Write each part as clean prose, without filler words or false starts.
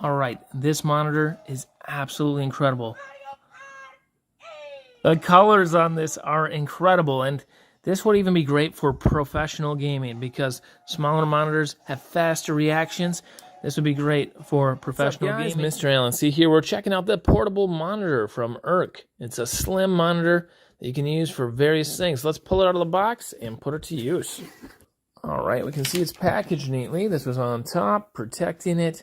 All right, this monitor is absolutely incredible. The colors on this are incredible, and this would even be great for professional gaming because smaller monitors have faster reactions. This would be great for professional gaming. Mr. Allen, see here, we're checking out the portable monitor from Erke. It's a slim monitor that you can use for various things. Let's pull it out of the box and put it to use. All right, we can see it's packaged neatly. This was on top, protecting it,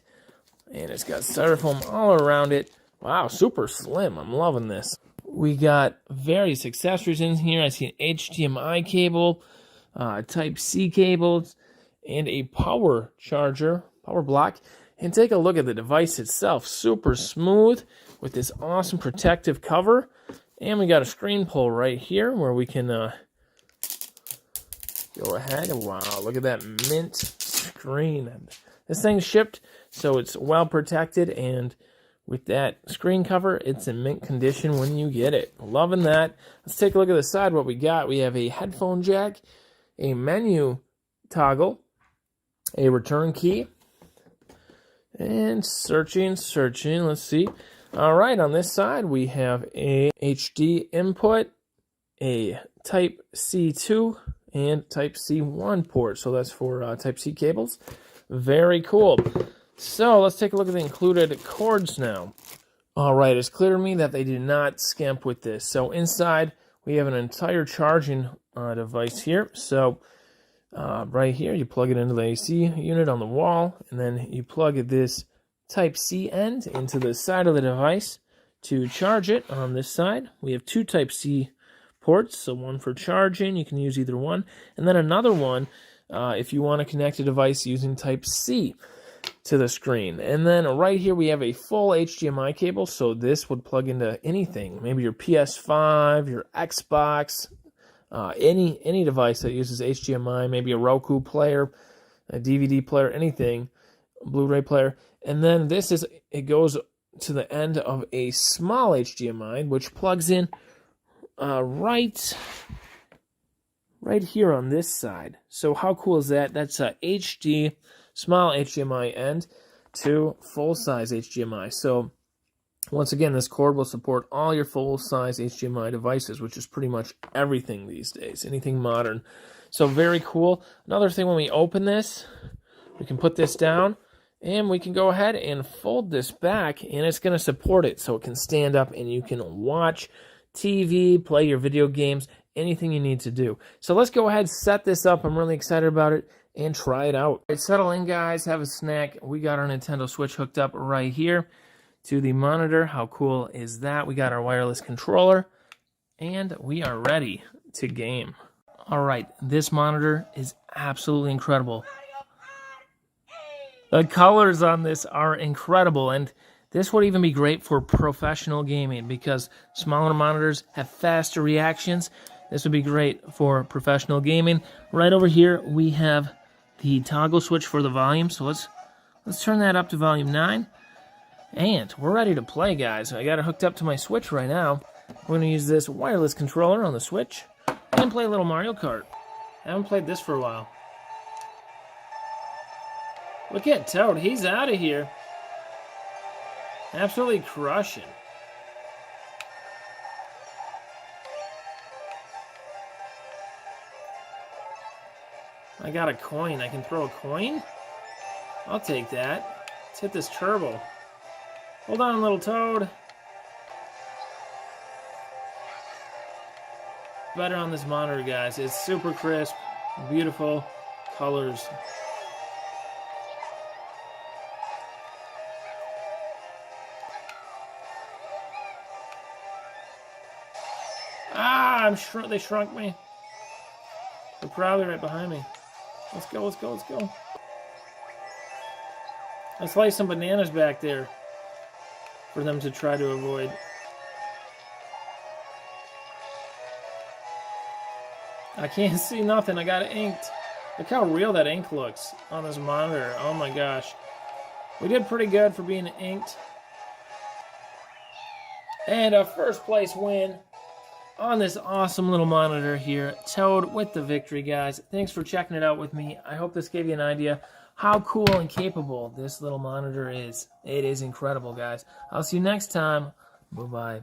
and it's got styrofoam all around it. Wow, super slim. I'm loving this. We got various accessories in here. I see an HDMI cable, Type-C cables, and a power charger, power block. And take a look at the device itself. Super smooth with this awesome protective cover. And we got a screen pull right here where we can go ahead. Wow, look at that mint screen. This thing's shipped, so it's well protected, and with that screen cover, it's in mint condition when you get it. Loving that. Let's take a look at the side. What we got, we have a headphone jack, a menu toggle, a return key, and searching. Let's see. All right, on this side, we have a HD input, a Type-C 2, and Type-C 1 port. So that's for Type-C cables. Very cool. So let's take a look at the included cords now. All right, it's clear to me that they did not skimp with this. So inside, we have an entire charging device here. So right here, you plug it into the AC unit on the wall, and then you plug this Type-C end into the side of the device to charge it. On this side, we have two Type-C ports, so one for charging, you can use either one, and then another one if you want to connect a device using Type-C to the screen. And then right here we have a full HDMI cable, so this would plug into anything, maybe your PS5, your Xbox, any device that uses HDMI, maybe a Roku player, a DVD player, anything, Blu-ray player. And then it goes to the end of a small HDMI, which plugs in right here on this side. So how cool is that? That's a small HDMI end to full-size HDMI. So once again, this cord will support all your full-size HDMI devices, which is pretty much everything these days, anything modern. So very cool. Another thing, when we open this, we can put this down, and we can go ahead and fold this back, and it's going to support it so it can stand up and you can watch TV, play your video games, anything you need to do. So let's go ahead and set this up. I'm really excited about it, and try it out. All right, settle in, guys. Have a snack. We got our Nintendo Switch hooked up right here to the monitor. How cool is that? We got our wireless controller, and we are ready to game. All right, this monitor is absolutely incredible. The colors on this are incredible, and this would even be great for professional gaming because smaller monitors have faster reactions. This would be great for professional gaming. Right over here, we have the toggle switch for the volume. So let's turn that up to volume 9. And we're ready to play, guys. I got it hooked up to my Switch right now. We're going to use this wireless controller on the Switch and play a little Mario Kart. I haven't played this for a while. Look at Toad. He's out of here. Absolutely crushing. I got a coin. I can throw a coin? I'll take that. Let's hit this turbo. Hold on, little Toad. Better on this monitor, guys. It's super crisp, beautiful colors. Ah, they shrunk me. They're probably right behind me. Let's go, let's go, let's go. I sliced some bananas back there for them to try to avoid. I can't see nothing. I got it inked. Look how real that ink looks on this monitor. Oh my gosh. We did pretty good for being inked. And a first place win on this awesome little monitor here. Toad with the victory, guys. Thanks for checking it out with me. I hope this gave you an idea how cool and capable this little monitor is. It is incredible, guys. I'll see you next time. Bye-bye.